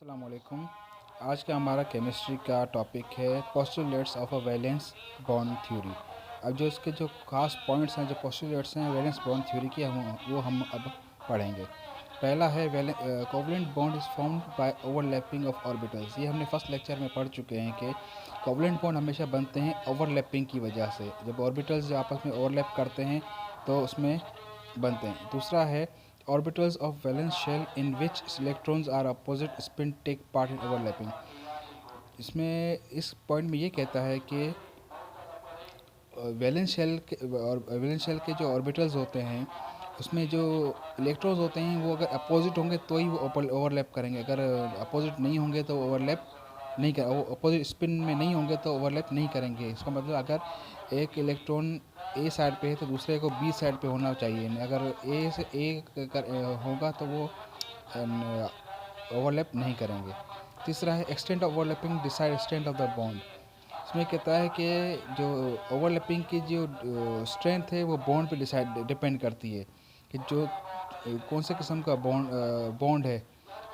अस्सलाम वालेकुम। आज का हमारा केमिस्ट्री का टॉपिक है postulates of a valence bond theory. अब जो इसके जो खास पॉइंट्स हैं, जो पोस्टुलेट्स हैं वैलेंस बॉन्ड थ्योरी के, हम अब पढ़ेंगे। पहला है covalent bond is formed by overlapping of orbitals. ये हमने फर्स्ट लेक्चर में पढ़ चुके हैं कि कोवलेंट बॉन्ड हमेशा बनते हैं ओवरलैपिंग की वजह से। जब ऑर्बिटल्स जो आपस में ओवरलैप करते हैं तो उसमें बनते हैं। दूसरा है orbitals of valence shell in which electrons are opposite spin take part in overlapping। इसमें इस पॉइंट में ये कहता है कि वैलेंस शेल के जो ऑर्बिटल्स होते हैं उसमें जो इलेक्ट्रॉन्स होते हैं वो अगर अपोजिट होंगे तो ही वो ओवरलैप करेंगे। अगर अपोजिट नहीं होंगे तो ओवरलैप नहीं कर वो अपोजिट स्पिन में नहीं होंगे तो ओवरलैप नहीं करेंगे। इसका मतलब अगर एक इलेक्ट्रॉन ए साइड पे है तो दूसरे को बी साइड पे होना चाहिए। अगर ए से ए होगा तो वो ओवरलैप नहीं करेंगे। तीसरा है extent of overlapping decide extent of the bond. इसमें कहता है कि जो ओवरलैपिंग की जो स्ट्रेंथ है वो बॉन्ड पे डिपेंड करती है कि जो कौन से किस्म का बॉन्ड है,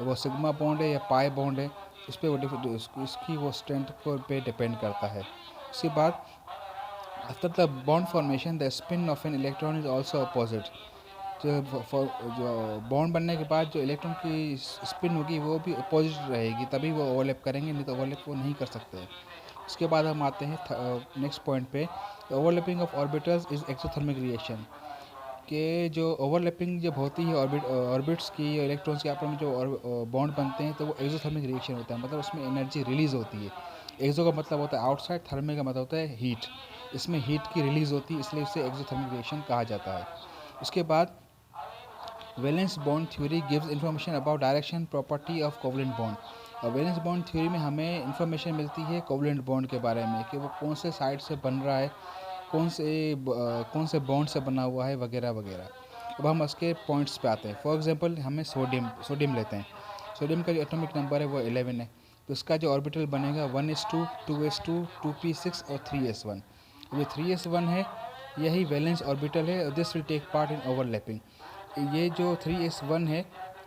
वो सिग्मा बॉन्ड है या पाई बॉन्ड है, इस पर इसकी वो स्ट्रेंथ पे डिपेंड करता है। उसके बाद after the bond formation the spin off an electron is also opposite. जो बॉन्ड बनने के बाद जो इलेक्ट्रॉन की स्पिन होगी वो भी अपोजिट रहेगी, तभी वो ओवरलैप करेंगे, नहीं तो ओवरलैप वो नहीं कर सकते। उसके बाद हम आते हैं नेक्स्ट पॉइंट पे। Overlapping of orbitals is exothermic reaction. कि जो ओवरलैपिंग जब होती है ऑर्बिट्स की इलेक्ट्रॉन्स के आपस में जो बॉन्ड बनते हैं तो वो एक्सोथर्मिक रिएक्शन होता है, मतलब उसमें एनर्जी रिलीज़ होती है। एक्सो का मतलब होता है आउटसाइड, थर्मिक का मतलब होता है हीट। इसमें हीट की रिलीज़ होती है, इसलिए इसे एक्सोथर्मिक रिएक्शन कहा जाता है। उसके बाद valence bond theory gives information about direction property of covalent bond. और वैलेंस बॉन्ड थ्योरी में हमें इंफॉर्मेशन मिलती है कोवलेंट बॉन्ड के बारे में कि वो कौन से साइड से बन रहा है, कौन से बॉन्ड से बना हुआ है, वगैरह वगैरह। अब हम उसके पॉइंट्स पे आते हैं। फॉर एग्जांपल हमें सोडियम लेते हैं। सोडियम का जो एटॉमिक नंबर है वो 11 है, तो इसका जो ऑर्बिटल बनेगा 1s2, 2s2, 2p6 और 3s1। ये 3s1 है, यही वैलेंस ऑर्बिटल है और this will take part in overlapping. ये जो 3s1 है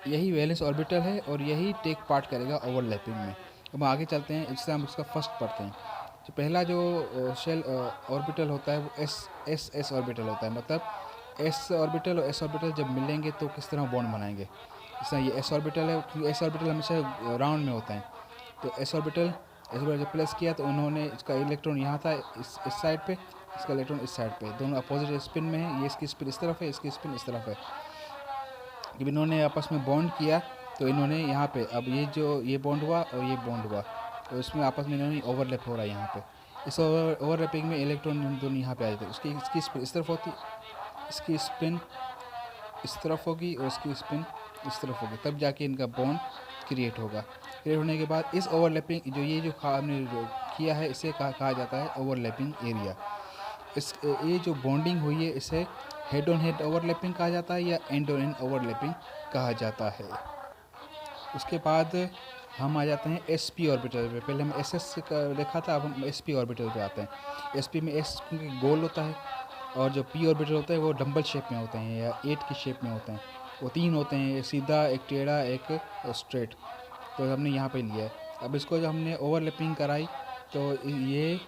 यही वैलेंस ऑर्बिटल है और यही टेक पार्ट करेगा ओवरलैपिंग में। अब आगे चलते हैं, इससे हम उसका फर्स्ट पढ़ते हैं। जो पहला जो शेल ऑर्बिटल होता है वो एस ऑर्बिटल होता है। मतलब एस ऑर्बिटल और एस ऑर्बिटल जब मिलेंगे तो किस तरह बॉन्ड बनाएंगे। इस तरह ये एस ऑर्बिटल है, क्योंकि एस ऑर्बिटल हमेशा राउंड में होता है। तो एस ऑर्बिटल जब प्लस किया तो उन्होंने इसका इलेक्ट्रॉन यहाँ था इस साइड पे, इसका इलेक्ट्रॉन इस साइड पे, दोनों अपोजिट स्पिन में है। ये इसकी स्पिन इस तरफ है, इसकी स्पिन इस तरफ है। जब इन्होंने आपस में बॉन्ड किया तो इन्होंने यहाँ पे, अब ये बॉन्ड हुआ और ये बॉन्ड हुआ तो इसमें आपस में इन्होंने ओवरलैप हो रहा है यहाँ पे। इस ओवरलैपिंग में इलेक्ट्रॉन दोनों यहाँ पे आ जाते हैं। इसकी स्पिन इस तरफ होती, इसकी स्पिन इस तरफ होगी और इसकी स्पिन इस तरफ होगी, तब जाके इनका बॉन्ड क्रिएट होगा। क्रिएट होने के बाद इस ओवरलैपिंग जो हमने किया है इसे कहा जाता है ओवरलैपिंग एरिया। ये जो बॉन्डिंग हुई है इसे हेड ऑन हेड ओवरलैपिंग कहा जाता है या एंड ऑन एंड ओवरलैपिंग कहा जाता है। उसके बाद हम आ जाते हैं एस पी ऑर्बिटल पे। पहले हम एस एस का देखा था, अब हम एस पी ऑर्बिटल पे आते हैं। एस पी में एस क्योंकि गोल होता है और जो पी ऑर्बिटल होता है वो डंबल शेप में होते हैं या 8 की शेप में होते हैं। वो 3 होते हैं, एक सीधा, एक टेढ़ा, एक स्ट्रेट। तो हमने यहाँ पे लिया है। अब इसको जब हमने ओवरलैपिंग कराई तो ये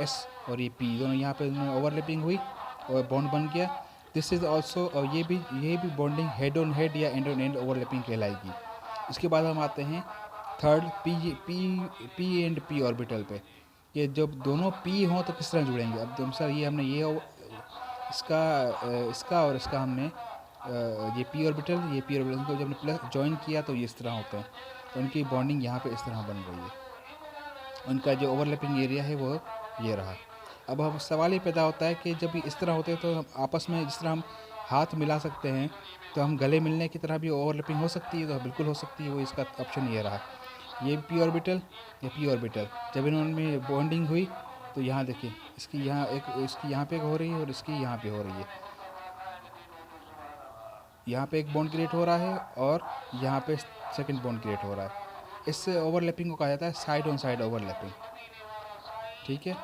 एस और ये पी दोनों यहाँ पे ओवरलैपिंग हुई और बॉन्ड बन गया। दिस इज़ ऑल्सो, और ये भी बॉन्डिंग हेड ऑन हेड या एंड ऑन एंड ओवरलैपिंग कहलाएगी। इसके बाद हम आते हैं third P and P orbital पे। ये जब दोनों पी हों तो किस तरह जुड़ेंगे। अब तुम सर ये हमने इसका और इसका हमने ये पी ऑर्बिटल को जब हमने प्लस ज्वाइन किया तो ये इस तरह होते हैं, तो उनकी बॉन्डिंग यहाँ पे इस तरह बन रही है। उनका जो ओवरलैपिंग एरिया है वो ये रहा। अब हम सवाल ये पैदा होता है कि जब ये इस तरह होते हैं तो हम आपस में जिस तरह हम हाथ मिला सकते हैं तो हम गले मिलने की तरह भी ओवरलैपिंग हो सकती है, तो बिल्कुल हो सकती है। वो इसका ऑप्शन ये रहा, ये पी ऑर्बिटल, ये पी ऑर्बिटल। जब इनमें बॉन्डिंग हुई तो यहाँ देखिए इसकी यहाँ पे एक हो रही है और इसकी यहाँ पे हो रही है। यहाँ पे एक बॉन्ड क्रिएट हो रहा है और यहाँ पे सेकंड बॉन्ड क्रिएट हो रहा है। इससे ओवरलैपिंग को कहा जाता है साइड ऑन साइड ओवरलैपिंग। ठीक है,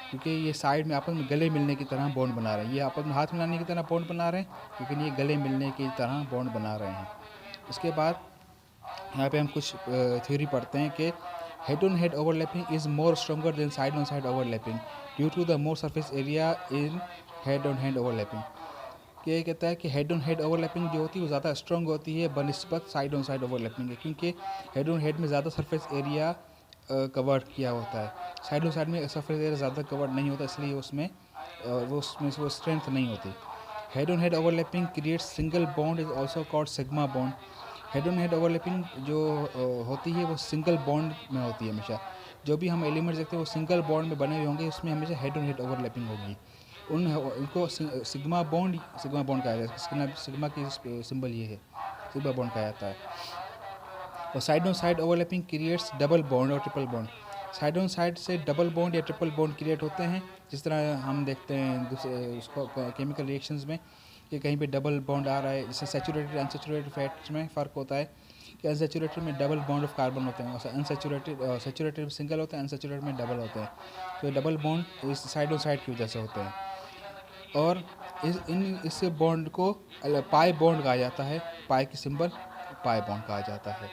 क्योंकि ये साइड में आपस में गले मिलने की तरह बॉन्ड बना रहे हैं। ये आपस में हाथ मिलाने की तरह बॉन्ड बना रहे हैं, लेकिन ये गले मिलने की तरह बॉन्ड बना रहे हैं। उसके बाद यहाँ पे हम कुछ थ्योरी पढ़ते हैं कि head on head overlapping is more stronger than side on side overlapping due to the more surface area in head on head overlapping. कि ये कहता है कि हेड ऑन हेड ओवरलैपिंग जो होती है वो ज़्यादा स्ट्रॉन्ग होती है बनिस्बत साइड ऑन साइड ओवरलैपिंग है, क्योंकि हेड ऑन हेड में ज़्यादा सरफेस एरिया कवर किया होता है, साइड ऑन साइड में सरफेस एरिया ज़्यादा कवर नहीं होता, इसलिए उसमें वो स्ट्रेंथ नहीं होती। Head on head overlapping creates single bond is also called sigma bond. Head on head overlapping जो होती है वो सिंगल बॉन्ड में होती है हमेशा। जो भी हम एलिमेंट्स देखते हैं वो सिंगल बॉन्ड में बने हुए होंगे, उसमें हमेशा हेड ऑन हेड ओवरलैपिंग होगी। उनको सिग्मा बॉन्ड कहा जाता है, सिग्मा की सिंबल ये है, सिग्मा बॉन्ड कहा जाता है। और side on side overlapping creates double bond और triple bond. Side on side से डबल बॉन्ड या ट्रिपल बॉन्ड क्रिएट होते हैं, जिस तरह हम देखते हैं दूसरे उसको केमिकल रिएक्शंस में कि कहीं पे डबल बॉन्ड आ रहा है। जैसे सैचुरेटेड अनसैचुरेटेड फैट्स में फ़र्क होता है कि अनसैचुरेटेड में डबल बॉन्ड ऑफ कार्बन होते हैं, और सैचुरेटेड में सिंगल होते हैं, अनसैचुरेटेड में डबल होते हैं। तो डबल बॉन्ड इस साइड ऑन साइड की वजह से होते हैं। और इस बॉन्ड को पाई बॉन्ड कहा जाता है, पाई की सिंबल पाई बॉन्ड कहा जाता है।